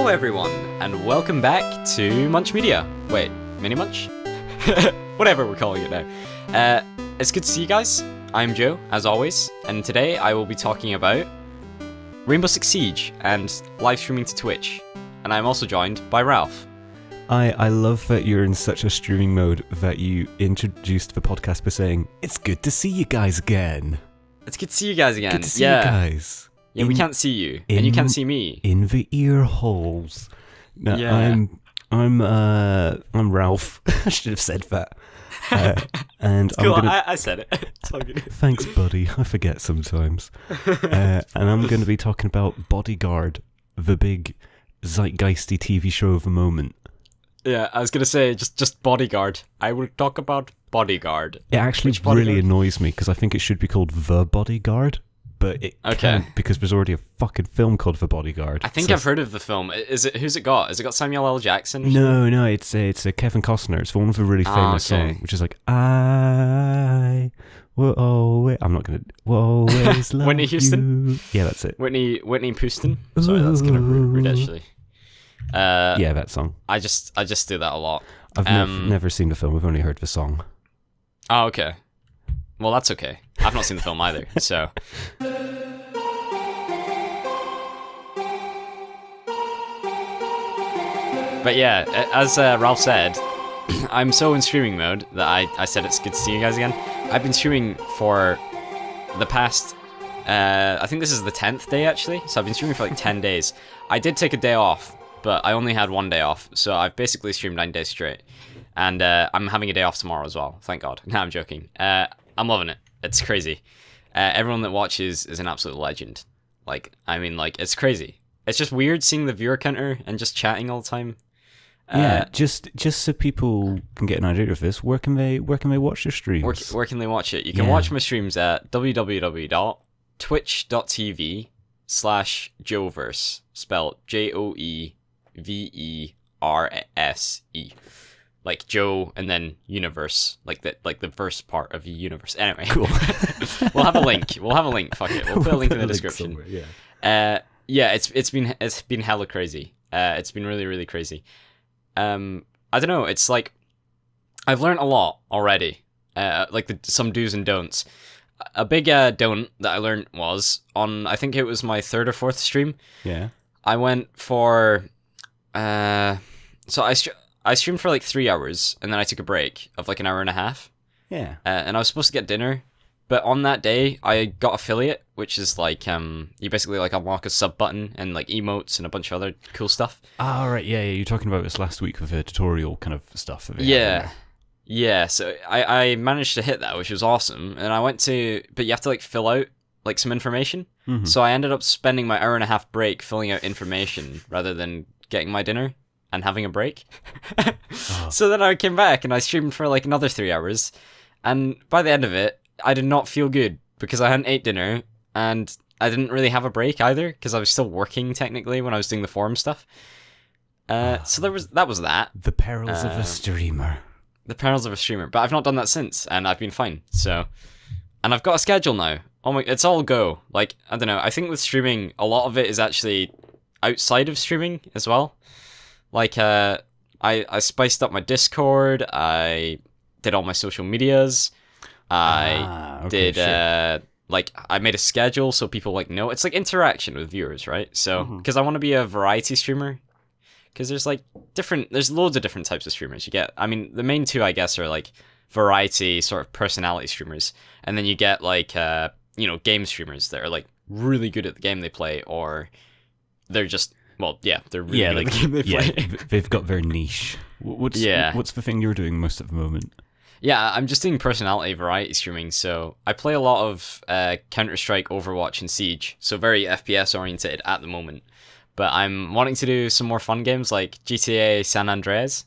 everyone, and welcome back to Munch Media. Wait, Mini-Munch? Whatever we're calling it now. It's good to see you guys. I'm Joe, as always, and today I will be talking about Rainbow Six Siege and live streaming to Twitch. And I'm also joined by Ralph. I love that you're in such a streaming mode that you introduced the podcast by saying, "It's good to see you guys again." It's good to see you guys again. Good to see you guys. Yeah, we can't see you, and you can't see me. In the ear holes. No, Yeah. I'm Ralph. I should have said that. And Cool, I'm gonna... I said it. It's all good. Thanks, buddy. I forget sometimes. And I'm going to be talking about Bodyguard, the big zeitgeisty TV show of the moment. Yeah, I was going to say, just Bodyguard. I will talk about Bodyguard. It actually really annoys me because I think it should be called The Bodyguard, but it can't because there's already a fucking film called The Bodyguard. I think I've heard of the film. Who's it got? Has it got Samuel L. Jackson? No, it's a Kevin Costner. It's one of a really famous song, which is like, I will always... I'm not going to... Will always love Whitney Houston? you. Yeah, that's it. Whitney Houston? Sorry, that's kind of rude, actually. Yeah, that song. I just do that a lot. I've never seen the film. I've only heard the song. Oh, okay. Well, that's okay. I've not seen the film either, so... But yeah, as Ralph said, I'm so in streaming mode that I said it's good to see you guys again. I've been streaming for the past... I think this is the 10th day, actually. So I've been streaming for like 10 days. I did take a day off, but I only had one day off. So I've basically streamed 9 days straight. And I'm having a day off tomorrow as well, thank God. No, I'm joking. I'm loving it. It's crazy. Everyone that watches is an absolute legend. It's crazy. It's just weird seeing the viewer counter and just chatting all the time. Yeah, just so people can get an idea of this, where can they watch your streams? Where can they watch it? You can watch my streams at www.twitch.tv/Joeverse, spelled JOEVERSE. Like Joe and then universe, like the verse part of the universe. Anyway, cool. We'll have a link. Fuck it. We'll put a link in the description. Yeah. It's been hella crazy. It's been really, really crazy. I don't know. It's like I've learned a lot already. Some do's and don'ts. A big don't that I learned was on, I think it was my 3rd or 4th stream. Yeah. I went for I streamed for like 3 hours, and then I took a break of like an hour and a half. Yeah. And I was supposed to get dinner, but on that day, I got affiliate, which is like, you basically like unlock a sub button and like emotes and a bunch of other cool stuff. Ah, right, yeah, you're talking about this last week with the tutorial kind of stuff. Yeah. So I managed to hit that, which was awesome. And I went to, but you have to like fill out like some information. Mm-hmm. So I ended up spending my hour and a half break filling out information rather than getting my dinner and having a break. So then I came back and I streamed for like another 3 hours. And by the end of it, I did not feel good because I hadn't ate dinner and I didn't really have a break either because I was still working technically when I was doing the forum stuff. So that was that. The perils of a streamer. The perils of a streamer. But I've not done that since and I've been fine. So, and I've got a schedule now. Oh my, it's all go. Like, I don't know. I think with streaming, a lot of it is actually outside of streaming as well. Like, I spiced up my Discord. I did all my social medias. I made a schedule so people like know. It's like interaction with viewers, right? So, because I want to be a variety streamer. Because there's loads of different types of streamers you get. I mean, the main two, I guess, are like variety sort of personality streamers. And then you get like, game streamers that are like really good at the game they play, or they're just... Well, yeah, they're really good at the game they play. They've got their niche. What's the thing you're doing most at the moment? Yeah, I'm just doing personality variety streaming, so I play a lot of Counter-Strike, Overwatch, and Siege, so very FPS-oriented at the moment. But I'm wanting to do some more fun games like GTA San Andreas,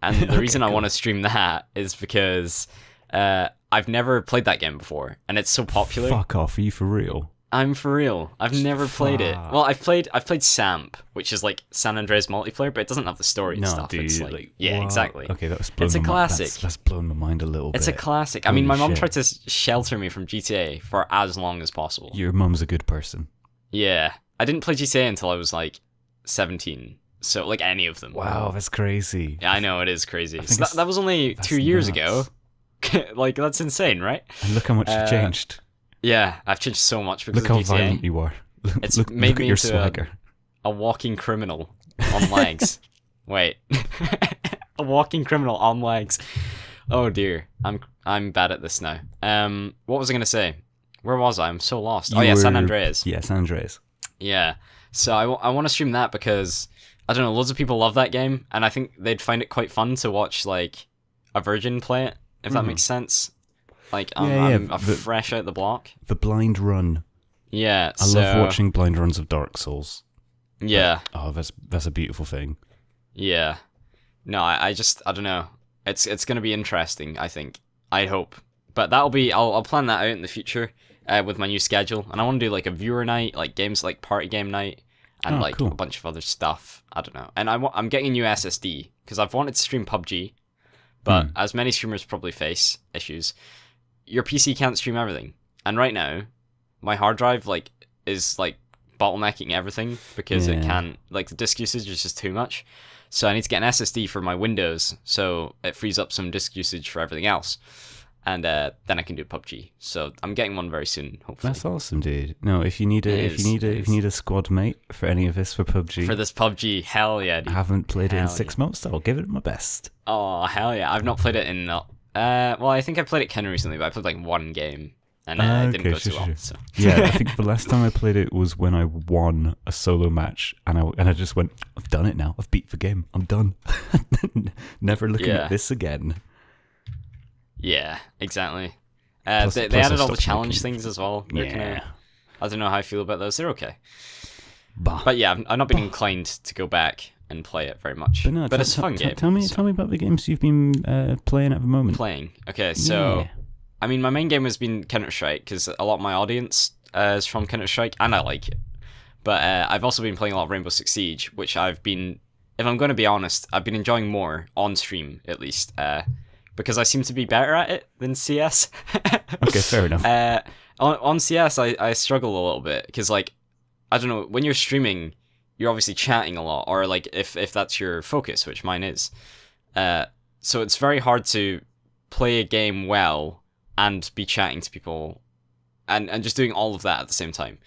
and the reason I want to stream that is because I've never played that game before, and it's so popular. Fuck off, are you for real? I'm for real. I've never played it. Well, I've played SAMP, which is like San Andreas multiplayer, but it doesn't have the story and stuff. Dude, it's like, yeah, exactly. Okay, that's it's a classic. That's blown my mind a little bit. It's a classic. I mean, my mum tried to shelter me from GTA for as long as possible. Your mum's a good person. Yeah, I didn't play GTA until I was like 17. So like any of them. Wow, that's crazy. Yeah, I know, it is crazy. think So that was only that's 2 years nuts. ago. Like, that's insane, right? And look how much you've changed. Yeah, I've changed so much because Look how of GTA. violent you are. It's look made at me your into swagger. a walking criminal on legs. Wait. A walking criminal on legs. Oh dear. I'm bad at this now. What was I going to say? Where was I? I'm so lost. San Andreas. Yeah, San Andreas. Yeah. So I want to stream that because, I don't know, loads of people love that game, and I think they'd find it quite fun to watch, like, a virgin play it, if that makes sense. Like, I'm fresh out the block. The blind run. Yeah, I love watching blind runs of Dark Souls. Yeah. But, that's a beautiful thing. Yeah. No, I don't know. It's going to be interesting, I think. I hope. But I'll plan that out in the future with my new schedule. And I want to do like a viewer night, like games like party game night, and cool. a bunch of other stuff. I don't know. And I'm getting a new SSD because I've wanted to stream PUBG, but as many streamers probably face issues, your PC can't stream everything. And right now, my hard drive is bottlenecking everything because it can't, like, the disk usage is just too much. So I need to get an SSD for my Windows, so it frees up some disk usage for everything else, and then I can do PUBG. So I'm getting one very soon, hopefully. That's awesome, dude. No, if you need a squad mate for any of this for PUBG, for this PUBG, hell yeah, dude. I haven't played it in 6 months, so I'll give it my best. Oh hell yeah! I've not played it in well, I think I played it kind of recently, but I played like one game. And it didn't go too well. So. Yeah, I think the last time I played it was when I won a solo match, and I just went, I've done it now. I've beat the game. I'm done. Never looking at this again. Yeah, exactly. Plus they I added all the stopped challenge making things as well. Yeah. I don't know how I feel about those. They're okay. But yeah, I've not been inclined to go back and play it very much. But it's a fun game. Tell me about the games you've been playing at the moment. Okay, so... Yeah. I mean, my main game has been Counter-Strike, because a lot of my audience is from Counter-Strike, and I like it. But I've also been playing a lot of Rainbow Six Siege, which I've been, if I'm going to be honest, I've been enjoying more, on stream at least, because I seem to be better at it than CS. Okay, fair enough. On CS, I struggle a little bit, because, like, I don't know, when you're streaming, you're obviously chatting a lot, or, like, if that's your focus, which mine is. So it's very hard to play a game well and be chatting to people and just doing all of that at the same time.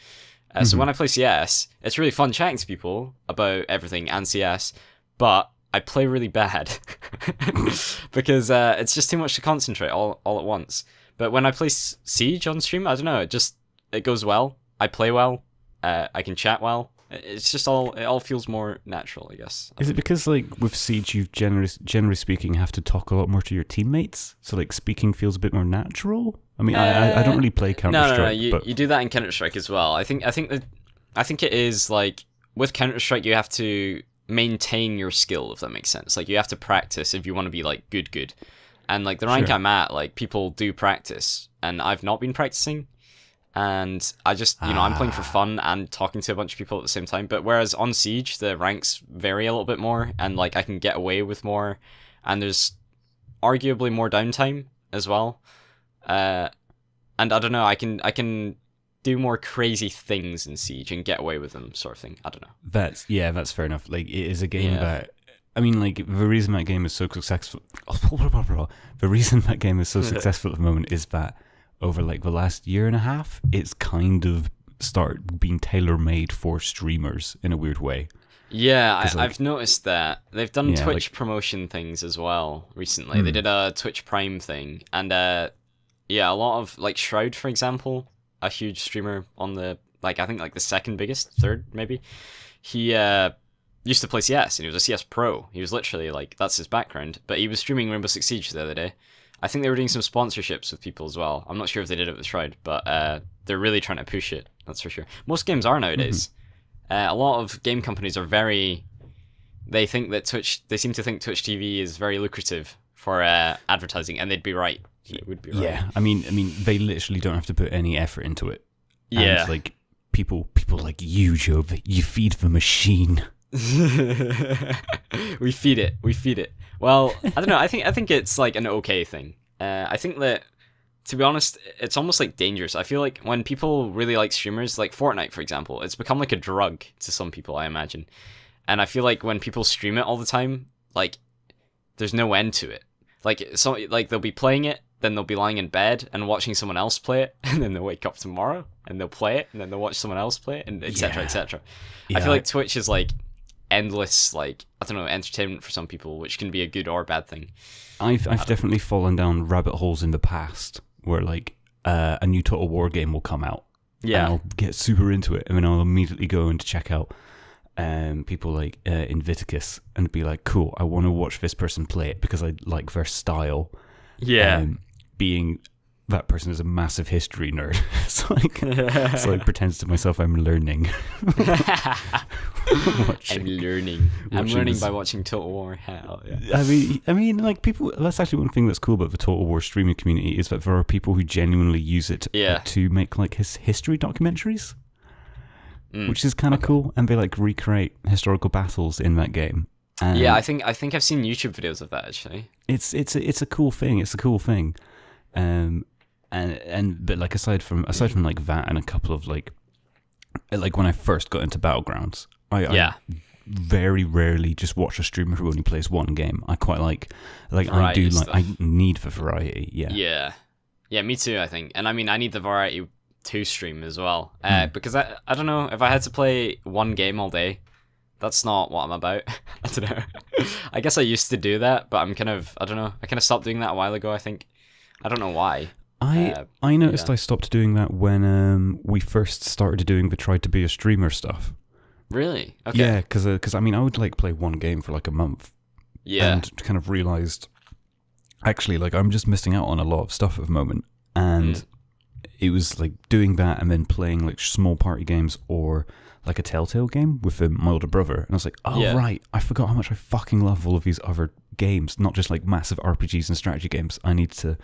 So when I play CS, it's really fun chatting to people about everything and CS, but I play really bad because it's just too much to concentrate all at once. But when I play Siege on stream, I don't know, it goes well. I play well. I can chat well. It's just it all feels more natural, I guess. Is it because, like, with Siege, you generally speaking have to talk a lot more to your teammates, so like speaking feels a bit more natural? I mean, I don't really play Counter-Strike. No. You do that in Counter-Strike as well. I think it is like with Counter-Strike you have to maintain your skill, if that makes sense. Like, you have to practice if you want to be like good. And like the rank I'm at, like, people do practice, and I've not been practicing. And I just, I'm playing for fun and talking to a bunch of people at the same time. But whereas on Siege, the ranks vary a little bit more, and like I can get away with more, and there's arguably more downtime as well. And I don't know, I can do more crazy things in Siege and get away with them, sort of thing. I don't know. That's fair enough. Like, it is a game that, I mean, like, the reason that game is so successful, the reason that game is so successful at the moment is that over like the last year and a half, it's kind of started being tailor-made for streamers in a weird way. Yeah, I've noticed that. They've done Twitch promotion things as well recently. They did a Twitch Prime thing, and a lot of, like, Shroud, for example, a huge streamer on the, like, I think like the second biggest, third maybe, he used to play CS, and he was a CS pro. He was literally, like, that's his background, but he was streaming Rainbow Six Siege the other day. I think they were doing some sponsorships with people as well. I'm not sure if they did it with Shroud, but they're really trying to push it, that's for sure. Most games are nowadays. A lot of game companies are they seem to think Twitch TV is very lucrative for advertising, and they'd be right. It would be right. Yeah, I mean, they literally don't have to put any effort into it. Yeah. And, like, people like you, Joe, you feed the machine. we feed it. Well, I don't know. I think it's like an okay thing. I think that, to be honest, it's almost like dangerous. I feel like when people really like streamers, like Fortnite, for example, it's become like a drug to some people, I imagine. And I feel like when people stream it all the time, like, there's no end to it. Like, they'll be playing it, then they'll be lying in bed and watching someone else play it, and then they'll wake up tomorrow, and they'll play it, and then they'll watch someone else play it, and etc. etc. I feel like Twitch is, like, endless, like, I don't know, entertainment for some people, which can be a good or bad thing. I've definitely fallen down rabbit holes in the past where, like, a new Total War game will come out. Yeah. And I'll get super into it, and then I'll immediately go and check out people like Invictus and be like, cool, I want to watch this person play it because I like their style. Yeah. Being that person is a massive history nerd. So I pretend to myself I'm learning. I'm learning by watching Total War. Hell yeah. I mean, like people. That's actually one thing that's cool about the Total War streaming community is that there are people who genuinely use it to make like history documentaries, which is kind of cool, and they like recreate historical battles in that game. Yeah, I think I've seen YouTube videos of that actually. It's a cool thing. It's a cool thing. But like aside from like that and a couple of like when I first got into Battlegrounds, I very rarely just watch a streamer who only plays one game. I quite like variety stuff. I need the variety. Yeah, me too. I think, and I mean, I need the variety to stream as well because I don't know if I had to play one game all day. That's not what I'm about. I don't know. I guess I used to do that, but I kind of stopped doing that a while ago. I think. I don't know why. I noticed I stopped doing that when we first started doing the try to be a streamer stuff. Really? Okay. Yeah, because I mean I would like play one game for like a month. Yeah. And kind of realized actually like I'm just missing out on a lot of stuff at the moment, and it was like doing that and then playing like small party games or like a Telltale game with my older brother, and I was like, right, I forgot how much I fucking love all of these other games, not just like massive RPGs and strategy games. I need to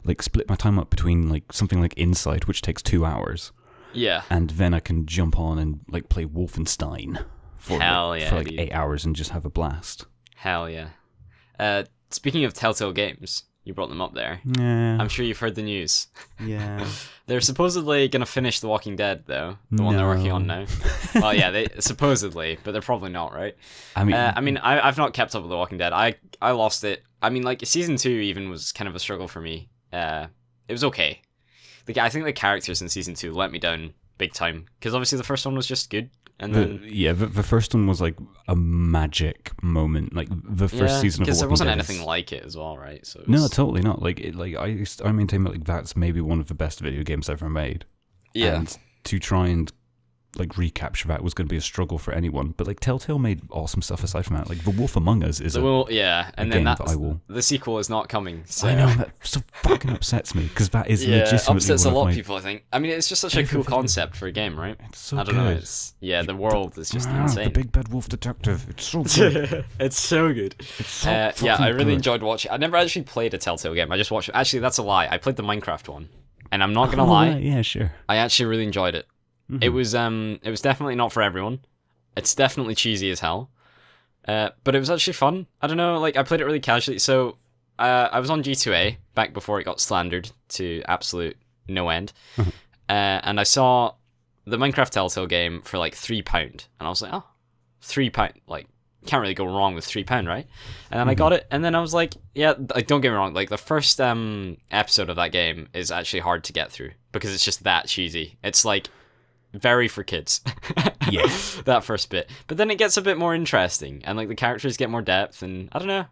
like split my time up between like something like Inside, which takes 2 hours, and then I can jump on and like play Wolfenstein for like 8 hours and just have a blast. Hell yeah. Speaking of Telltale games, you brought them up there. Yeah. I'm sure you've heard the news. Yeah. They're supposedly going to finish The Walking Dead, though. The one they're working on now. Well, yeah, they supposedly, but they're probably not, right? I mean, I've not kept up with The Walking Dead. I lost it. I mean, like, season 2 even was kind of a struggle for me. It was okay. Like, I think the characters in season 2 let me down big time. Because obviously the first one was just good. And then the first one was like a magic moment, like the first season of The Walking Dead. Because there wasn't anything like it as well, right? So no, totally not. Like I maintain that like that's maybe one of the best video games ever made. Yeah. And to try and like recapture that was going to be a struggle for anyone. But like Telltale made awesome stuff aside from that. Like The Wolf Among Us is and then the sequel is not coming. So. I know, that so fucking upsets me because that is legitimately upsets a lot of people. I think. I mean, it's just such a cool concept for a game, right? It's so I don't know. The world is just insane. The Big Bad Wolf Detective. It's so good. It's so good. It's so I really enjoyed watching. I never actually played a Telltale game. I just watched. Actually, that's a lie. I played the Minecraft one, and I'm not gonna lie. Yeah, sure. I actually really enjoyed it. Mm-hmm. It was definitely not for everyone. It's definitely cheesy as hell. But it was actually fun. I don't know, like I played it really casually. So I was on G2A back before it got slandered to absolute no end. Mm-hmm. And I saw the Minecraft Telltale game for like £3. And I was like, oh, £3. Like, can't really go wrong with £3, right? And then I got it, and then I was like, yeah, like, don't get me wrong, like the first episode of that game is actually hard to get through because it's just that cheesy. It's like very for kids. Yeah. That first bit. But then it gets a bit more interesting and like the characters get more depth, and I don't know.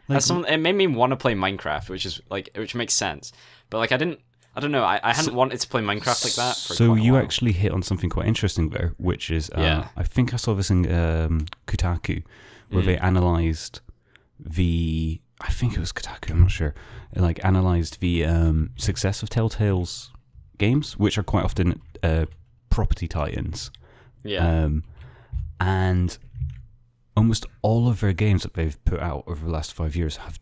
Like, it made me want to play Minecraft, which makes sense. But like I don't know, I hadn't wanted to play Minecraft like that for so quite a you while. actually hit on something quite interesting there, which is I think I saw this in Kotaku where they analysed I think it was Kotaku, I'm not sure, like analysed the success of Telltale's games, which are quite often property tie-ins. Yeah. And almost all of their games that they've put out over the last 5 years have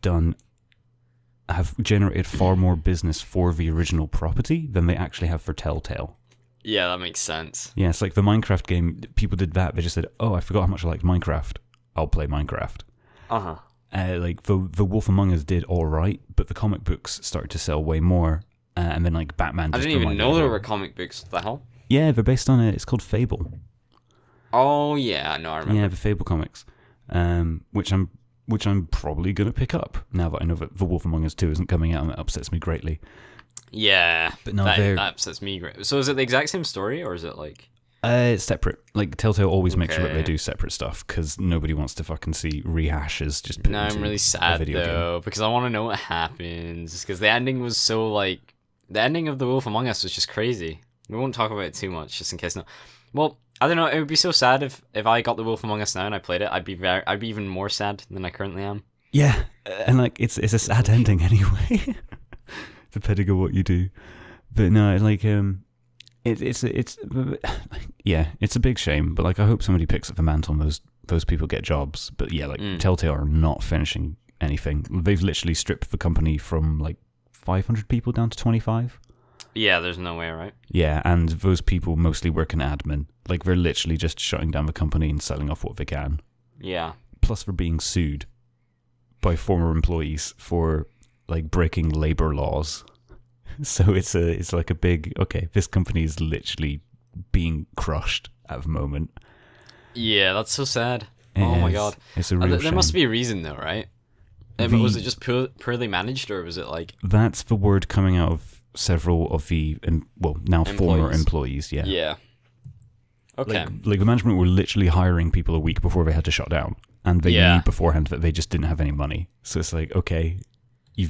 generated far more business for the original property than they actually have for Telltale. Yeah, that makes sense. Yeah, it's like the Minecraft game, people did that. They just said, oh, I forgot how much I liked Minecraft. I'll play Minecraft. Uh-huh. Like the Wolf Among Us did all right, but the comic books started to sell way more. And then like Batman. I didn't even know there were comic books. What the hell? Yeah, they're based on it. It's called Fable. Oh yeah, no, I remember. Yeah, the Fable comics, which I'm probably gonna pick up now that I know that The Wolf Among Us 2 isn't coming out, and it upsets me greatly. Yeah, but no, that upsets me great. So is it the exact same story, or is it like? It's separate. Like Telltale always makes sure that they do separate stuff because nobody wants to fucking see rehashes. Just put I'm really sad though because I want to know what happens. Because the ending was so like the ending of The Wolf Among Us was just crazy. We won't talk about it too much, just in case. No, well, I don't know. It would be so sad if I got The Wolf Among Us now and I played it. I'd be even more sad than I currently am. Yeah, and like it's a sad ending anyway, depending on what you do. But no, like it's yeah, it's a big shame. But like I hope somebody picks up the mantle and those people get jobs. But yeah, like Telltale are not finishing anything. They've literally stripped the company from like 500 people down to 25. Yeah, there's no way, right? Yeah, and those people mostly work in admin. Like they're literally just shutting down the company and selling off what they can. Yeah. Plus, they're being sued by former employees for like breaking labor laws. So it's like a big, okay, this company is literally being crushed at the moment. Yeah, that's so sad. Oh my god. It's a real shame. There must be a reason though, right? Was it just poorly managed, or was it like... That's the word coming out of several of the, now former employees, yeah. Yeah. Okay. Like the management were literally hiring people a week before they had to shut down. And they knew beforehand that they just didn't have any money. So it's like, okay...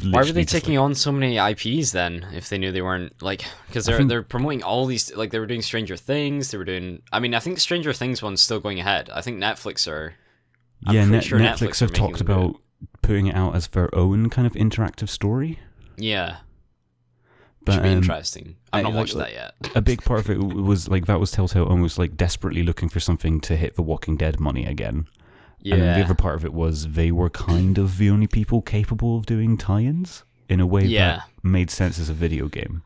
Why were they taking on so many IPs then? If they knew they weren't like, because they're promoting all these, like they were doing Stranger Things, they were doing. I mean, I think Stranger Things one's still going ahead. I think Netflix are. Sure Netflix have talked about putting it out as their own kind of interactive story. Yeah, but should be interesting. I've not watched that yet. A big part of it was like that was Telltale almost like desperately looking for something to hit the Walking Dead money again. Yeah. And then the other part of it was they were kind of the only people capable of doing tie-ins in a way that made sense as a video game.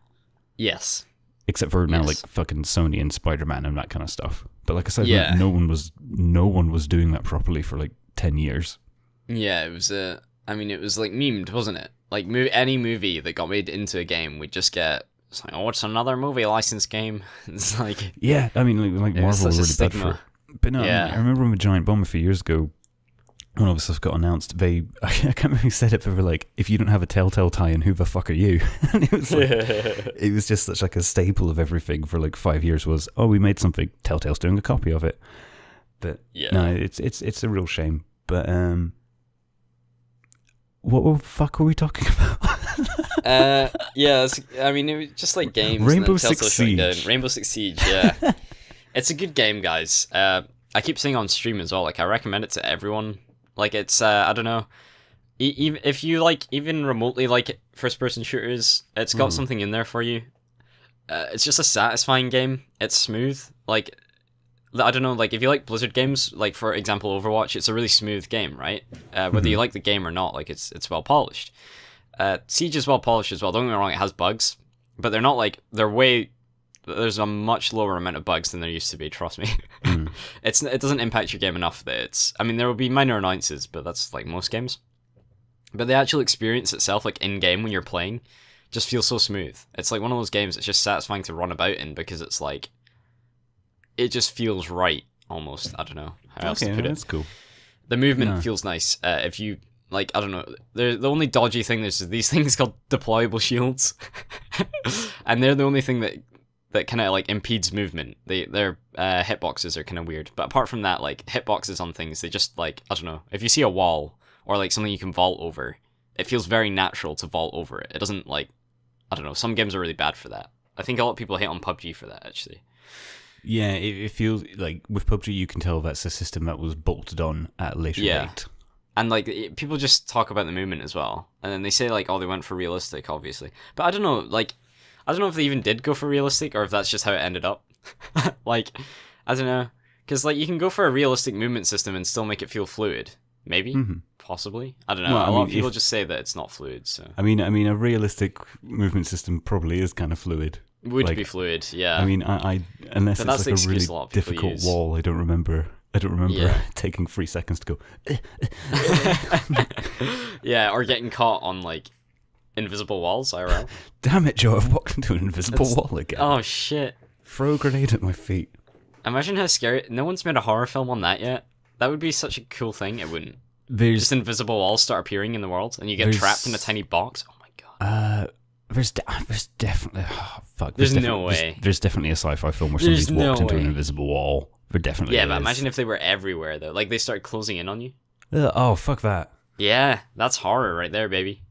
Yes. Except for now, like fucking Sony and Spider-Man and that kind of stuff. But like I said, like, no one was doing that properly for like 10 years. Yeah, it was it was like memed, wasn't it? Like any movie that got made into a game would just get. It's like, oh, it's another movie license game. It's like I mean, like Marvel were really bad for it. But no, I remember when the Giant Bomb a few years ago, when all this stuff got announced, I can't remember who said it, but they were like, if you don't have a Telltale tie-in, who the fuck are you? And it was like, it was just such like a staple of everything for like 5 years was, oh, we made something, Telltale's doing a copy of it. But no, it's a real shame. But what the fuck were we talking about? I mean, it was just like games. Rainbow Six Siege. Rainbow Six Siege, yeah. It's a good game, guys. I keep saying on stream as well, like, I recommend it to everyone. Like, it's, I don't know, if you, like, even remotely like first-person shooters, it's got something in there for you. It's just a satisfying game. It's smooth. Like, I don't know, like, if you like Blizzard games, like, for example, Overwatch, it's a really smooth game, right? Whether you like the game or not, like, it's well-polished. Siege is well-polished as well. Don't get me wrong, it has bugs, but they're not, like, there's a much lower amount of bugs than there used to be, trust me. It doesn't impact your game enough that there will be minor annoyances, but that's like most games. But the actual experience itself, like in-game when you're playing, just feels so smooth. It's like one of those games that's just satisfying to run about in because it's like, it just feels right, almost. I don't know how else to put it. That's cool. The movement feels nice. If you, like, I don't know, the only dodgy thing is these things called deployable shields. And they're the only thing that kind of like impedes movement. Their hitboxes are kind of weird, but apart from that, like hitboxes on things, they just like, I don't know, if you see a wall or like something you can vault over, it feels very natural to vault over it. It doesn't like, I don't know, some games are really bad for that. I think a lot of people hate on PUBG for that actually. Yeah, it feels like with PUBG you can tell that's a system that was bolted on at a later date. And like people just talk about the movement as well, and then they say like, oh, they went for realistic, obviously, but I don't know, like. I don't know if they even did go for realistic or if that's just how it ended up. Like, I don't know. Because, like, you can go for a realistic movement system and still make it feel fluid. Maybe. Possibly. I don't know. Well, a lot of people just say that it's not fluid, so... I mean, a realistic movement system probably is kind of fluid. Would be fluid, yeah. I mean, unless it's like a really difficult wall, I don't remember taking 3 seconds to go... Yeah, or getting caught on, like... invisible walls, IRL. Damn it, Joe, I've walked into an invisible wall again. Oh, shit. Throw a grenade at my feet. Imagine how scary. No one's made a horror film on that yet. That would be such a cool thing. It wouldn't. Just invisible walls start appearing in the world, and you get trapped in a tiny box. Oh my god. There's definitely fuck. There's no way. There's definitely a sci-fi film where somebody's walked into an invisible wall. There definitely is. But imagine if they were everywhere though. Like they start closing in on you. Oh fuck that. Yeah, that's horror right there, baby.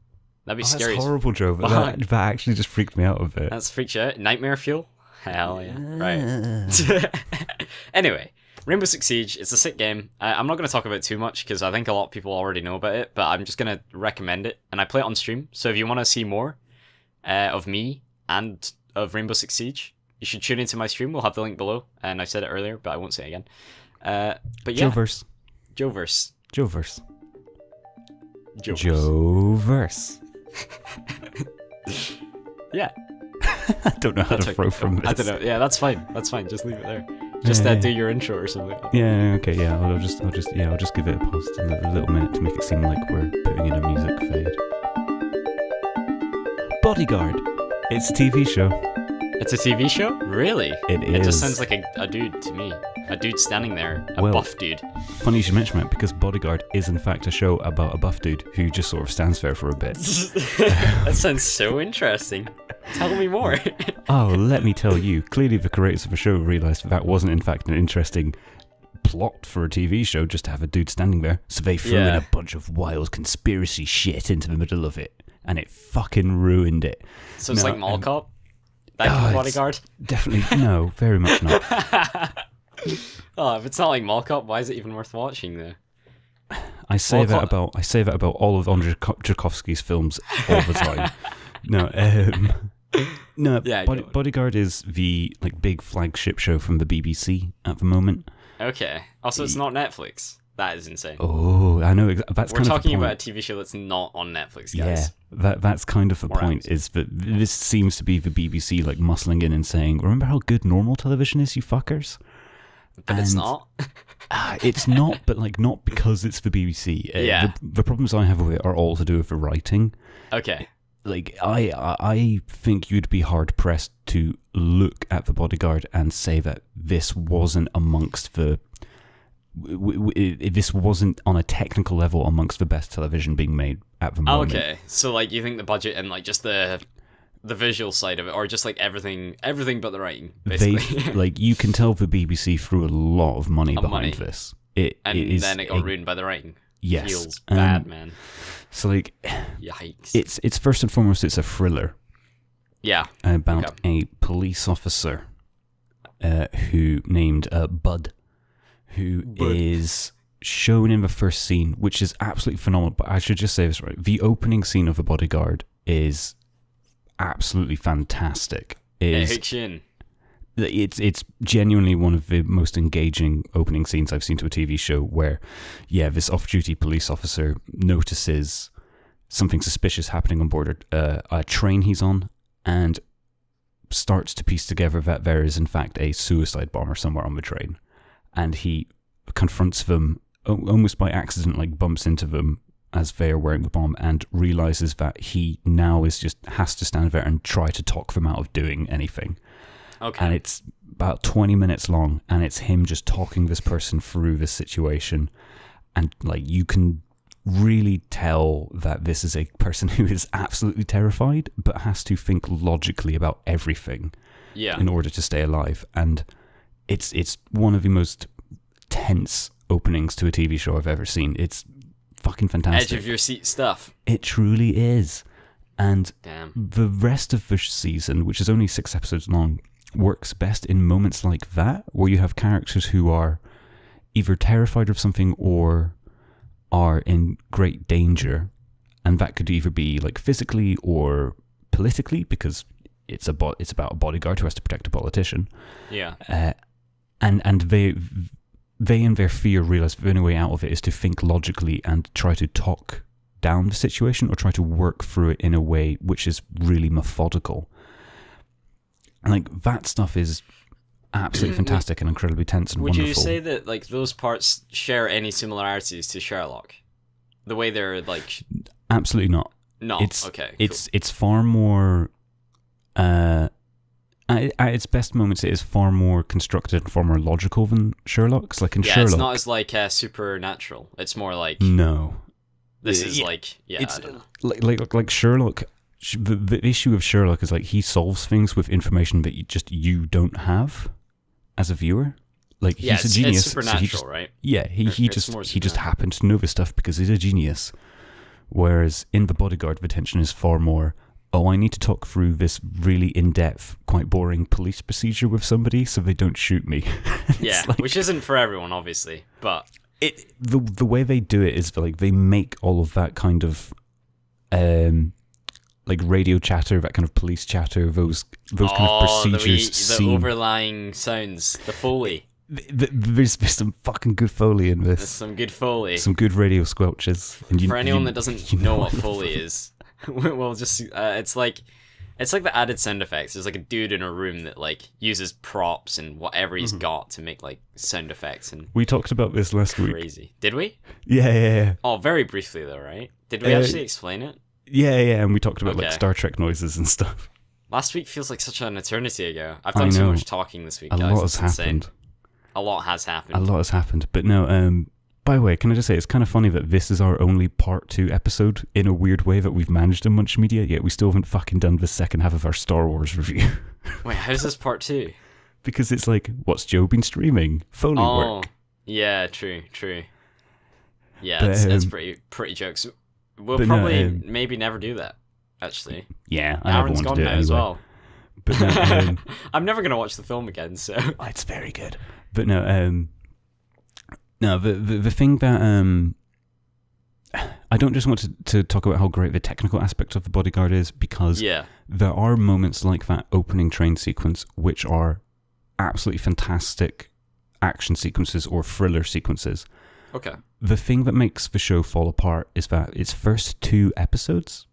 That'd be scary. That's horrible, Joe. But that actually just freaked me out a bit. That's freaked you out. Nightmare fuel. Hell yeah. Right. Anyway. Rainbow Six Siege, it's a sick game. I'm not going to talk about it too much because I think a lot of people already know about it, but I'm just going to recommend it. And I play it on stream, so if you want to see more of me and of Rainbow Six Siege, you should tune into my stream. We'll have the link below, and I said it earlier, but I won't say it again. But yeah. Joeverse. Yeah. I don't know how to throw from this. I don't know. Yeah, that's fine. Just leave it there. Just do your intro or something. Yeah. Okay. Yeah. I'll just give it a pause a little minute to make it seem like we're putting in a music fade. Bodyguard. It's a TV show. It's a TV show? Really? It is. It just sounds like a dude to me. A dude standing there. A buff dude. Funny you should mention that because Bodyguard is in fact a show about a buff dude who just sort of stands there for a bit. That sounds so interesting. Tell me more. Oh, let me tell you. Clearly the creators of the show realised that wasn't in fact an interesting plot for a TV show just to have a dude standing there. So they threw in a bunch of wild conspiracy shit into the middle of it. And it fucking ruined it. So it's like Mall Cop? That kind of Bodyguard? Definitely. No, very much not. Oh, if it's not like Mall Cop, why is it even worth watching though? I say that about all of Andrzej Tarkovsky's films all the time. Bodyguard is the big flagship show from the BBC at the moment. Okay. Also, it's not Netflix. That is insane. Oh, I know. That's We're talking about a TV show that's not on Netflix, guys. Yeah, that's kind of the point. Is that this seems to be the BBC muscling in and saying, "Remember how good normal television is, you fuckers." But it's not. It's not, but not because it's the BBC. Yeah. The problems I have with it are all to do with the writing. Okay. I think you'd be hard pressed to look at the Bodyguard and say that this wasn't amongst the. This wasn't on a technical level amongst the best television being made at the moment. Okay, so you think the budget and just the visual side of it, or just everything but the writing, basically. You can tell the BBC threw a lot of money behind this. Then it got ruined by the writing. Yes, feels bad, man. So yikes. It's first and foremost it's a thriller. Yeah. About a police officer who named Bud, who is shown in the first scene, which is absolutely phenomenal. But I should just say this right: the opening scene of The Bodyguard is absolutely fantastic. It hooks you in. It's genuinely one of the most engaging opening scenes I've seen to a TV show where, this off-duty police officer notices something suspicious happening on board a train he's on and starts to piece together that there is in fact a suicide bomber somewhere on the train. And he confronts them almost by accident, bumps into them as they are wearing the bomb and realizes that he now has to stand there and try to talk them out of doing anything. Okay. And it's about 20 minutes long, and it's him just talking this person through this situation. And you can really tell that this is a person who is absolutely terrified, but has to think logically about everything in order to stay alive. And it's one of the most tense openings to a TV show I've ever seen. It's fucking fantastic. Edge of your seat stuff. It truly is. And Damn. The rest of the season, which is only 6 episodes long, works best in moments like that, where you have characters who are either terrified of something or are in great danger. And that could either be physically or politically, because it's about a bodyguard who has to protect a politician. Yeah. And they in their fear realize the only way out of it is to think logically and try to talk down the situation or try to work through it in a way which is really methodical. And that stuff is absolutely fantastic and incredibly tense and wonderful. Would you say that those parts share any similarities to Sherlock? The way they're Absolutely not. No. It's okay. It's far more. at its best moments, it is far more constructed and far more logical than Sherlock's. Like in Sherlock, it's not as like supernatural. It's more like no. This is I don't know. Like Sherlock. The issue of Sherlock is like he solves things with information that you don't have as a viewer. Like he's a genius. It's supernatural, so he just, right? Yeah, he just happens to know this stuff because he's a genius. Whereas in The Bodyguard, the tension is far more, I need to talk through this really in-depth, quite boring police procedure with somebody so they don't shoot me. Yeah, like, which isn't for everyone, obviously, but the way they do it is like they make all of that kind of like radio chatter, that kind of police chatter, those kind of procedures, the overlying sounds, the Foley. There's some fucking good Foley in this. There's some good Foley. Some good radio squelches. And for anyone that doesn't know what Foley is, we'll just it's like the added sound effects. There's like a dude in a room that like uses props and whatever he's got to make like sound effects. And we talked about this last week. Crazy. Did we? Yeah. Oh, very briefly though, right? Did we actually explain it? Yeah, and we talked about like Star Trek noises and stuff. Last week feels like such an eternity ago. I've done so much talking this week, guys. A lot has happened. A lot has happened. But no, by the way, can I just say, it's kind of funny that this is our only part 2 episode in a weird way that we've managed in Munch Media, yet we still haven't fucking done the second half of our Star Wars review. Wait, how's this part 2? Because it's like, what's Joe been streaming? Foley work. Yeah, true. Yeah, it's pretty jokes. We'll probably maybe never do that, actually. Yeah, I Aaron's never want to do it now as anyway. well. But no, I'm never going to watch the film again, so... It's very good. But no, the thing that... I don't just want to talk about how great the technical aspect of The Bodyguard is, because there are moments like that opening train sequence which are absolutely fantastic action sequences or thriller sequences. Okay. The thing that makes the show fall apart is that its first 2 episodes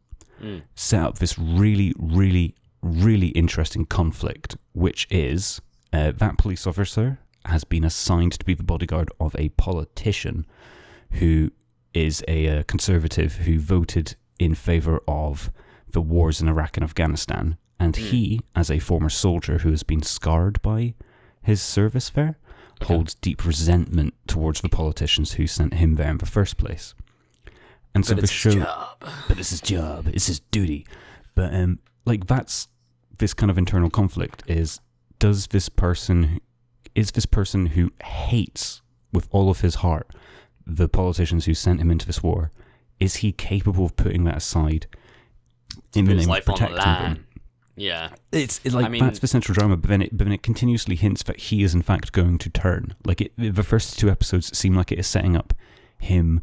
set up this really, really, really interesting conflict, which is that police officer has been assigned to be the bodyguard of a politician who is a conservative who voted in favour of the wars in Iraq and Afghanistan. And he, as a former soldier who has been scarred by his service there, holds deep resentment towards the politicians who sent him there in the first place. And so the show, but it's his job, it's his duty. But like that's this kind of internal conflict is this person who hates with all of his heart the politicians who sent him into this war, is he capable of putting that aside in the name of protecting them? Yeah, it's like, I mean, that's the central drama, but then it continuously hints that he is in fact going to turn. Like the first 2 episodes seem like it is setting up him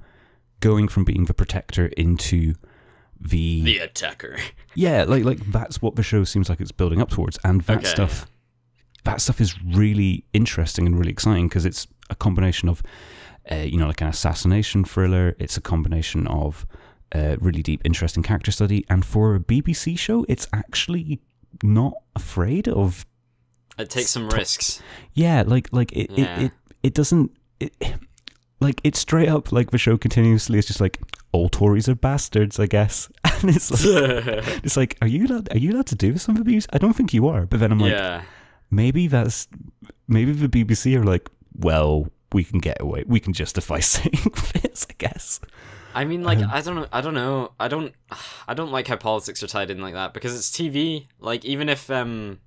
going from being the protector into the attacker. Yeah, like that's what the show seems like it's building up towards, and that stuff is really interesting and really exciting because it's a combination of like an assassination thriller. It's a combination of really deep, interesting character study, and for a BBC show, it's actually not afraid of. It takes some risks. Yeah, it doesn't. Like it's straight up like the show continuously is just like all Tories are bastards, I guess, and it's like are you allowed to do this on the BBC? I don't think you are. But then I'm like, maybe the BBC are like, well, we can get away, we can justify saying this, I guess. I mean, like, I don't know. I don't like how politics are tied in like that because it's TV. Like, even if I don't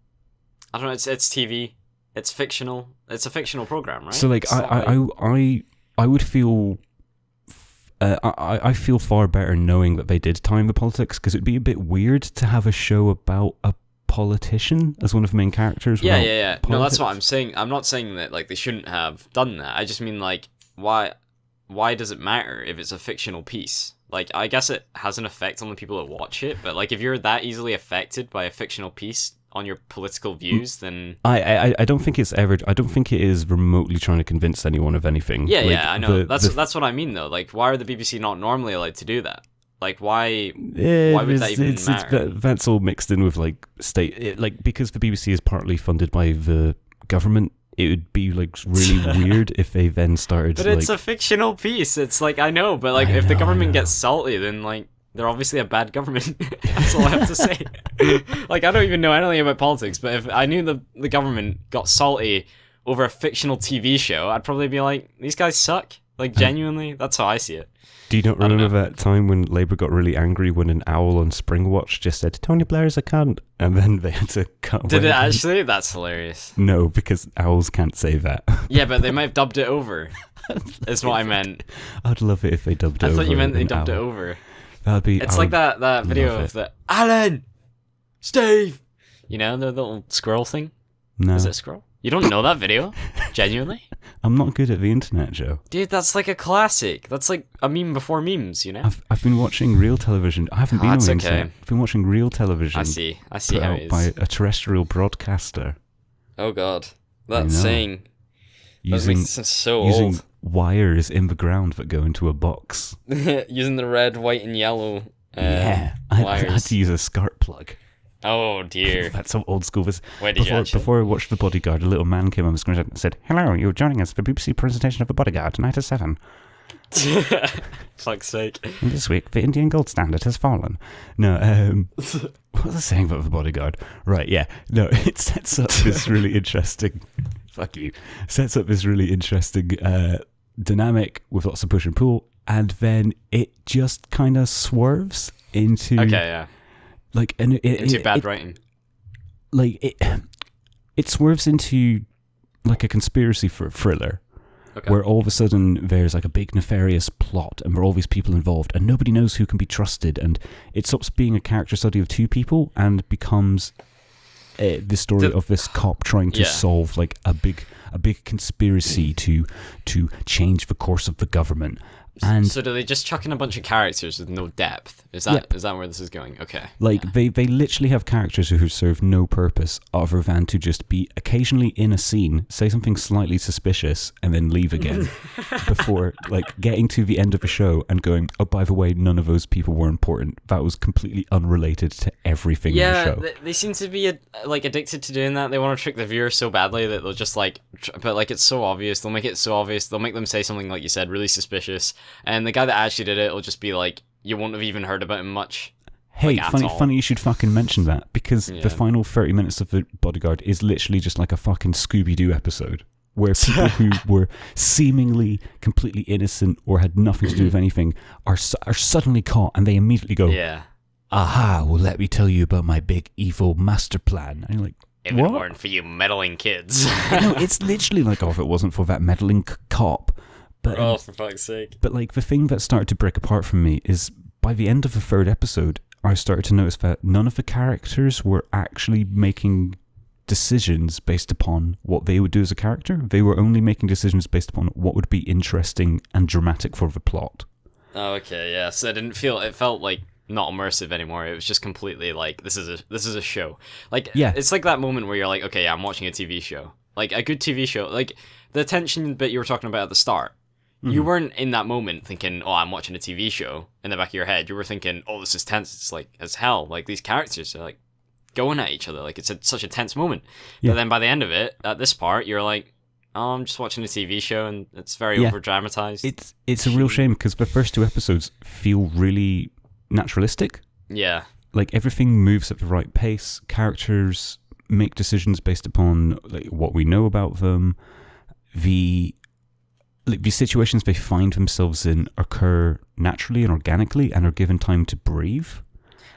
know, it's TV. It's fictional. It's a fictional program, right? So, like, I would feel. I feel far better knowing that they did time the politics, because it'd be a bit weird to have a show about a politician as one of the main characters. Yeah. No, that's what I'm saying. I'm not saying that like they shouldn't have done that. I just mean like why does it matter if it's a fictional piece? Like, I guess it has an effect on the people that watch it, but like if you're that easily affected by a fictional piece on your political views, then I don't think it's ever. I don't think it is remotely trying to convince anyone of anything. Yeah, I know. That's what I mean though. Like, why are the BBC not normally allowed to do that? Like, why would that even matter? That's all mixed in with like state, like because the BBC is partly funded by the government. It would be like really weird if they then started. But it's a fictional piece. It's like I know, but like if the government gets salty, then like They're obviously a bad government. That's all I have to say. Like, I don't even know anything about politics, but if I knew the government got salty over a fictional TV show, I'd probably be like, these guys suck. Like, genuinely, that's how I see it. Do you not remember that time when Labour got really angry when an owl on Springwatch just said, Tony Blair's a cunt, and then they had to cut away? Did it actually? That's hilarious. No, because owls can't say that. Yeah, but they might have dubbed it over. Is what I meant. I'd love it if they dubbed it over. I thought you meant they dubbed it over. That'd be... It's like that video of the Alan! Steve! You know, the little squirrel thing? No. Is it a squirrel? You don't know that video? Genuinely? I'm not good at the internet, Joe. Dude, that's like a classic. That's like a meme before memes, you know? I've been watching real television. I haven't been on the internet. I've been watching real television. I see put how out it is. by a terrestrial broadcaster. Oh god. That's saying... Using so old. Wires in the ground that go into a box. Using the red, white, and yellow I had to use a SCART plug. Oh dear. That's so old school. Before I watched The Bodyguard, a little man came on the screen and said, "Hello, you're joining us for the BBC presentation of The Bodyguard tonight at 7. Fuck's sake. And this week, the Indian gold standard has fallen. No, what was I saying about The Bodyguard? Right, yeah. No, it sets up this really interesting... Fuck you. Sets up this really interesting dynamic with lots of push and pull, and then it just kind of swerves into... Okay, yeah. Like, into bad writing. Like, it swerves into, like, a conspiracy thriller. Okay. Where all of a sudden there's like a big nefarious plot and there are all these people involved and nobody knows who can be trusted, and it stops being a character study of two people and becomes the story of this cop trying to solve like a big conspiracy to change the course of the government. And so do they just chuck in a bunch of characters with no depth? Is that where this is going? Okay. Like they literally have characters who serve no purpose other than to just be occasionally in a scene, say something slightly suspicious, and then leave again before like getting to the end of the show and going, oh, by the way, none of those people were important. That was completely unrelated to everything in the show. They seem to be like addicted to doing that. They want to trick the viewer so badly that they'll just like, but like it's so obvious. They'll make it so obvious. They'll make them say something like you said, really suspicious. And the guy that actually did it will just be like, you won't have even heard about him much. Hey, like, funny you should fucking mention that, because the final 30 minutes of The Bodyguard is literally just like a fucking Scooby-Doo episode, where people who were seemingly completely innocent or had nothing to do with anything are suddenly caught, and they immediately go, aha, well, let me tell you about my big evil master plan. And you're like, if it weren't for you meddling kids. No, it's literally like, oh, if it wasn't for that meddling cop. But, oh, for fuck's sake. But like the thing that started to break apart for me is by the end of the third episode, I started to notice that none of the characters were actually making decisions based upon what they would do as a character. They were only making decisions based upon what would be interesting and dramatic for the plot. Oh, okay, yeah. So it felt like not immersive anymore. It was just completely like, this is a show. Like, it's like that moment where you're like, okay, I'm watching a TV show. Like a good TV show. Like the tension bit you were talking about at the start. You weren't in that moment thinking, oh, I'm watching a TV show in the back of your head. You were thinking, oh, this is tense. It's like as hell. Like these characters are like going at each other. Like it's such a tense moment. Yeah. But then by the end of it, at this part, you're like, oh, I'm just watching a TV show and it's very over dramatized. It's a real shame because the first two episodes feel really naturalistic. Yeah. Like everything moves at the right pace. Characters make decisions based upon like what we know about them. The situations they find themselves in occur naturally and organically and are given time to breathe.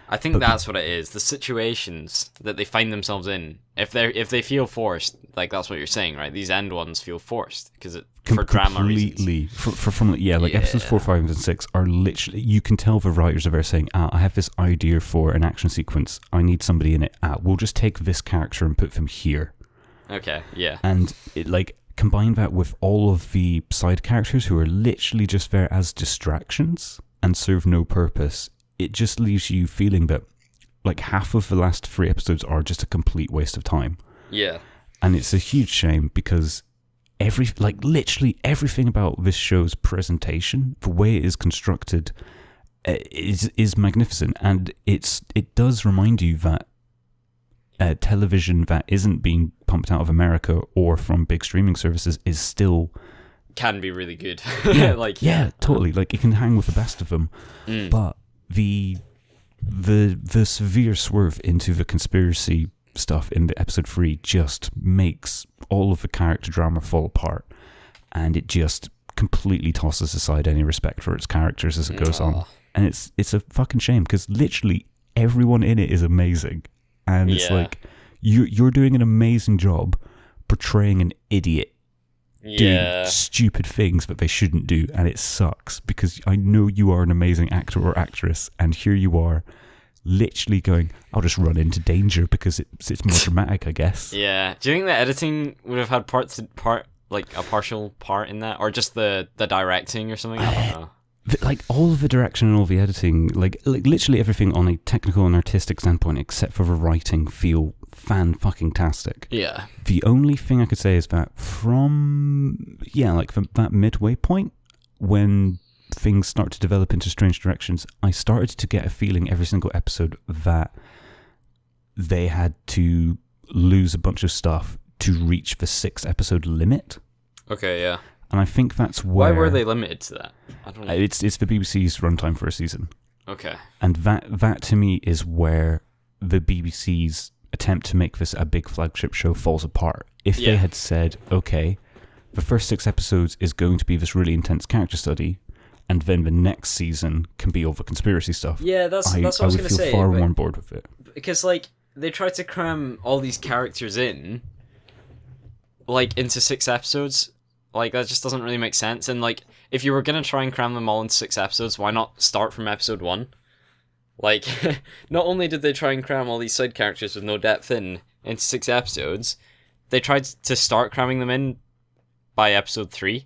I think that's what it is. The situations that they find themselves in, if they feel forced, like that's what you're saying, right? These end ones feel forced because for drama reasons. From episodes 4, 5, and 6 are literally, you can tell the writers are there saying, I have this idea for an action sequence. I need somebody in it. We'll just take this character and put them here. Okay, yeah. And it like combine that with all of the side characters who are literally just there as distractions and serve no purpose. It just leaves you feeling that like half of the last 3 episodes are just a complete waste of time. Yeah. And it's a huge shame because literally everything about this show's presentation, the way it is constructed, is magnificent. And it does remind you that television that isn't being pumped out of America or from big streaming services is still can be really good. Totally. Like it can hang with the best of them, but the severe swerve into the conspiracy stuff in the episode 3 just makes all of the character drama fall apart, and it just completely tosses aside any respect for its characters as it goes on. And it's a fucking shame, because literally everyone in it is amazing, and it's like you're doing an amazing job portraying an idiot doing stupid things that they shouldn't do, and it sucks, because I know you are an amazing actor or actress, and here you are literally going, I'll just run into danger because it's more dramatic, I guess. Yeah. Do you think the editing would have had like a partial part in that, or just the directing or something? I don't know. Like all of the direction and all the editing, like literally everything on a technical and artistic standpoint, except for the writing, feel fan-fucking-tastic. Yeah. The only thing I could say is that from that midway point, when things start to develop into strange directions, I started to get a feeling every single episode that they had to lose a bunch of stuff to reach the 6-episode limit. Okay, yeah. And I think that's where... Why were they limited to that? I don't know. It's the BBC's runtime for a season. Okay. And that to me is where the BBC's attempt to make this a big flagship show falls apart. If they had said, okay, the first 6 episodes is going to be this really intense character study, and then the next season can be all the conspiracy stuff. Yeah, that's what I was going to say. I would feel far more on board with it. Because, like, they tried to cram all these characters in, like, into 6 episodes. Like, that just doesn't really make sense. And, like, if you were going to try and cram them all into 6 episodes, why not start from episode 1? Like, not only did they try and cram all these side characters with no depth into 6 episodes, they tried to start cramming them in by episode 3.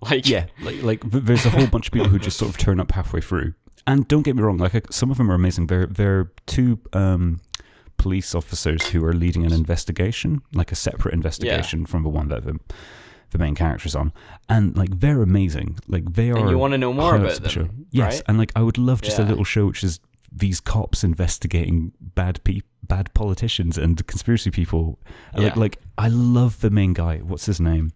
like there's a whole bunch of people who just sort of turn up halfway through. And don't get me wrong, like some of them are amazing. They're 2 police officers who are leading an investigation, like a separate investigation from the one that the main character's on, and like they're amazing. Like they are. And you want to know more about them, show. Yes, right? And like I would love just a little show which is these cops investigating bad politicians and conspiracy people. Yeah. Like I love the main guy. What's his name?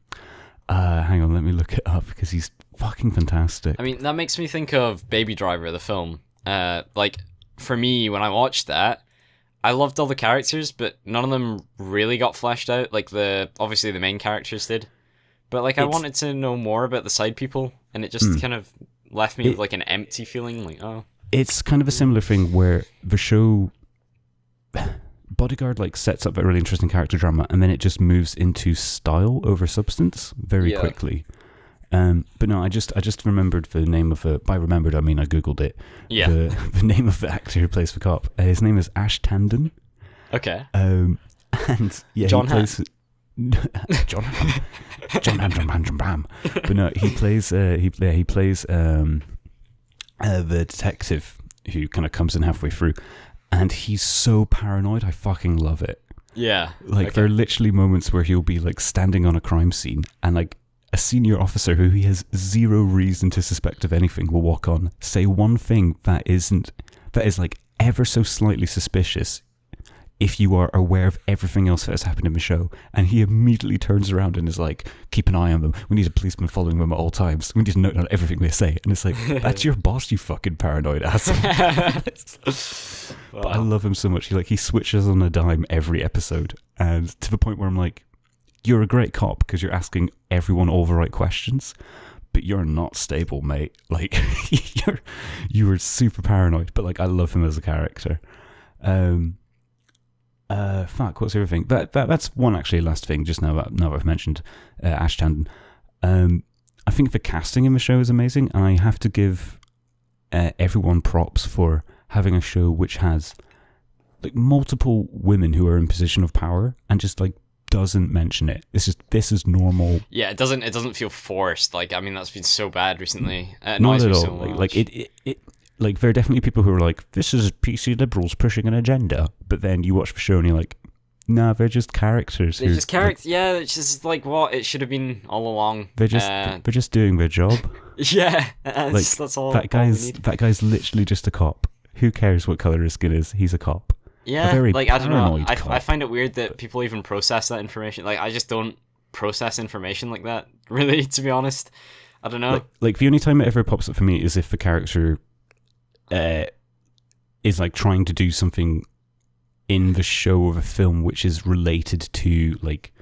Hang on, let me look it up, because he's fucking fantastic. I mean, that makes me think of Baby Driver, the film. Like, for me, when I watched that, I loved all the characters, but none of them really got fleshed out. Like, obviously the main characters did. But, like, I wanted to know more about the side people, and it just kind of left me with, like, an empty feeling. Like, oh. It's kind of a similar thing where the show... Bodyguard like sets up a really interesting character drama, and then it just moves into style over substance very quickly. But no, I just remembered the name of by remembered I mean I googled it. Yeah. The name of the actor who plays the cop. His name is Ashton. Okay. And yeah, John he plays John Ham. But no, he plays the detective who kind of comes in halfway through. And he's so paranoid, I fucking love it. Yeah. Like, there are literally moments where he'll be, like, standing on a crime scene, and, like, a senior officer who he has zero reason to suspect of anything will walk on, say one thing that is, like, ever so slightly suspicious if you are aware of everything else that has happened in the show. And he immediately turns around and is like, keep an eye on them. We need a policeman following them at all times. We need to note down everything they say. And it's like, that's your boss, you fucking paranoid asshole. But I love him so much. He switches on a dime every episode. And to the point where I'm like, you're a great cop because you're asking everyone all the right questions. But you're not stable, mate. Like, you are super paranoid. But, like, I love him as a character. What's the other thing? That's one actually last thing, just now that I've mentioned Ashton. I think the casting in the show is amazing, and I have to give everyone props for having a show which has like multiple women who are in position of power and just like doesn't mention it. This is normal. Yeah, it doesn't feel forced. Like, I mean, that's been so bad recently. Not at all. Like it like, there are definitely people who are like, this is PC liberals pushing an agenda. But then you watch the show and you're like, nah, they're just characters. They're just characters. Yeah, it's just like what it should have been all along. They're just doing their job. Yeah, like, that's all. That guy's literally just a cop. Who cares what color his skin is? He's a cop. Yeah, like, I don't know. I find it weird that people even process that information. Like, I just don't process information like that, really, to be honest. I don't know. Like the only time it ever pops up for me is if the character is like trying to do something in the show of a film which is related to like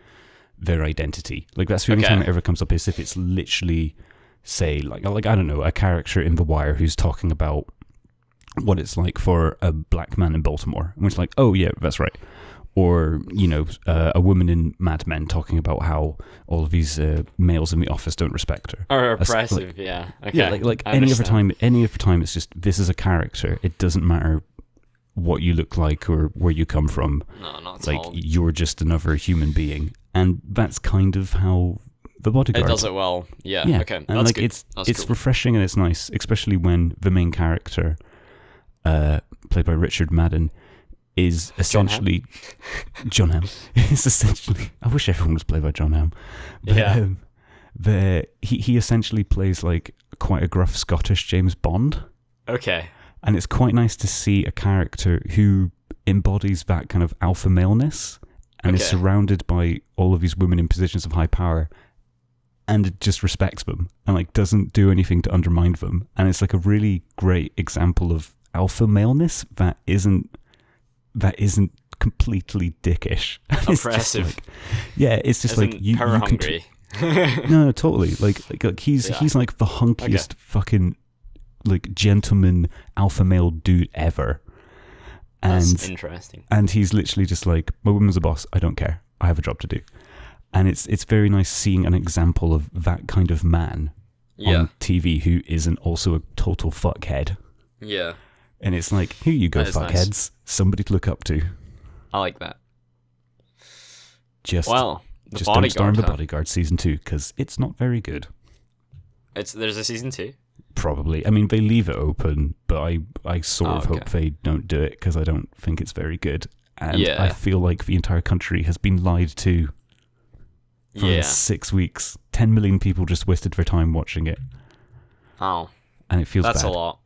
their identity. Like that's the only time it ever comes up is if it's literally, say, like I don't know, a character in The Wire who's talking about what it's like for a black man in Baltimore, and it's like, oh yeah, that's right. Or, you know, a woman in Mad Men talking about how all of these males in the office don't respect her. Or oppressive, yeah. Okay. Yeah, like any other time, it's just, this is a character. It doesn't matter what you look like or where you come from. No, not at like, all. you're just another human being. And that's kind of how The Bodyguard... It does it well. Yeah, okay. And That's like, good. it's cool. refreshing and it's nice, especially when the main character, played by Richard Madden, is essentially John Hamm. Is essentially, I wish everyone was played by John Hamm. But, he essentially plays like quite a gruff Scottish James Bond. Okay. And it's quite nice to see a character who embodies that kind of alpha maleness and is surrounded by all of these women in positions of high power and just respects them and like doesn't do anything to undermine them. And it's like a really great example of alpha maleness that isn't completely dickish. Oppressive. It's just like you power hungry. No, totally. Like he's like the hunkiest fucking like gentleman alpha male dude ever. And that's interesting. And he's literally just like, my woman's a boss, I don't care. I have a job to do. And it's very nice seeing an example of that kind of man on TV who isn't also a total fuckhead. Yeah. And it's like, here you go, fuckheads. Nice. Somebody to look up to. I like that. Just Bodyguard, don't star in The Bodyguard season 2 because it's not very good. There's a season 2? Probably. I mean, they leave it open, but I sort of hope they don't do it because I don't think it's very good. And I feel like the entire country has been lied to for 6 weeks. 10 million people just wasted their time watching it. Oh. And it feels bad. That's a lot.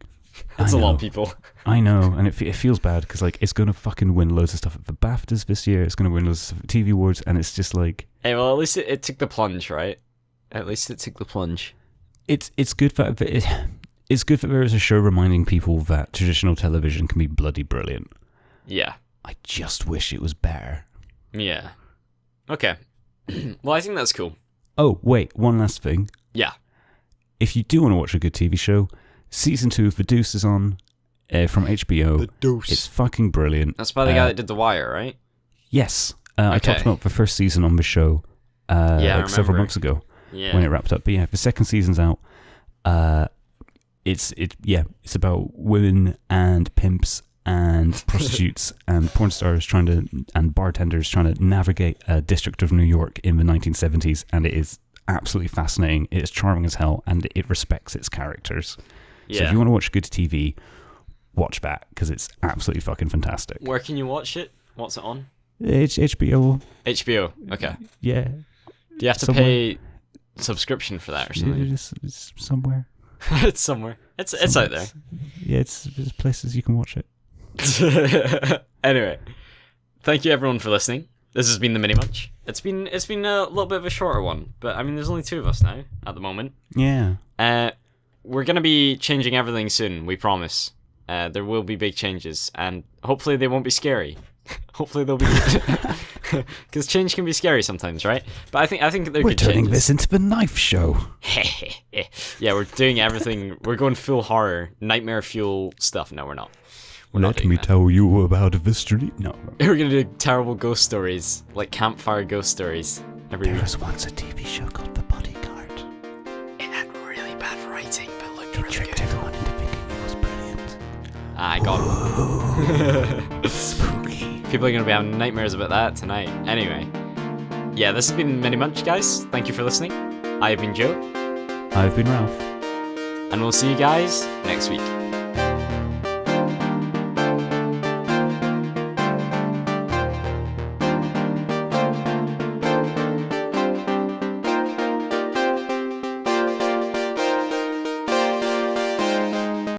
That's a lot of people. I know, and it feels bad because like it's going to fucking win loads of stuff at the BAFTAs this year. It's going to win loads of stuff at TV Awards, and it's just like... Hey, well, at least it took the plunge, right? At least it took the plunge. It's good that it's good that there is a show reminding people that traditional television can be bloody brilliant. Yeah. I just wish it was better. Yeah. Okay. Well, I think that's cool. Oh, wait, one last thing. Yeah. If you do want to watch a good TV show, Season 2 of The Deuce is on from HBO. The Deuce. It's fucking brilliant. That's by the guy that did The Wire, right? Yes. I talked about the first season on the show several months ago when it wrapped up. But yeah, the second season's out. It's about women and pimps and prostitutes and porn stars and bartenders trying to navigate a district of New York in the 1970s, and it is absolutely fascinating. It is charming as hell, and it respects its characters. Yeah. So if you want to watch good TV, watch that, because it's absolutely fucking fantastic. Where can you watch it? What's it on? It's HBO. HBO, okay. Yeah. Do you have to pay subscription for that or something? It's somewhere. It's somewhere. It's out there. Yeah, there's places you can watch it. Anyway, thank you everyone for listening. This has been the Mini-Munch. It's been a little bit of a shorter one, but I mean, there's only 2 of us now at the moment. Yeah. We're gonna be changing everything soon. We promise. There will be big changes, and hopefully they won't be scary. Hopefully they'll be, because change can be scary sometimes, right? But I think they're good changes. We're turning this into the knife show. Yeah, we're doing everything. We're going full horror, nightmare fuel stuff. No, we're not. Let me tell you about the street. No. We're gonna do terrible ghost stories, like campfire ghost stories. There was once a TV show called The Bodyguard. It had really bad writing, but looked really good. It tricked everyone into thinking it was brilliant. I got it. Spooky. People are gonna be having nightmares about that tonight. Anyway, yeah, this has been Mini-Munch, guys. Thank you for listening. I've been Joe. I've been Ralph. And we'll see you guys next week.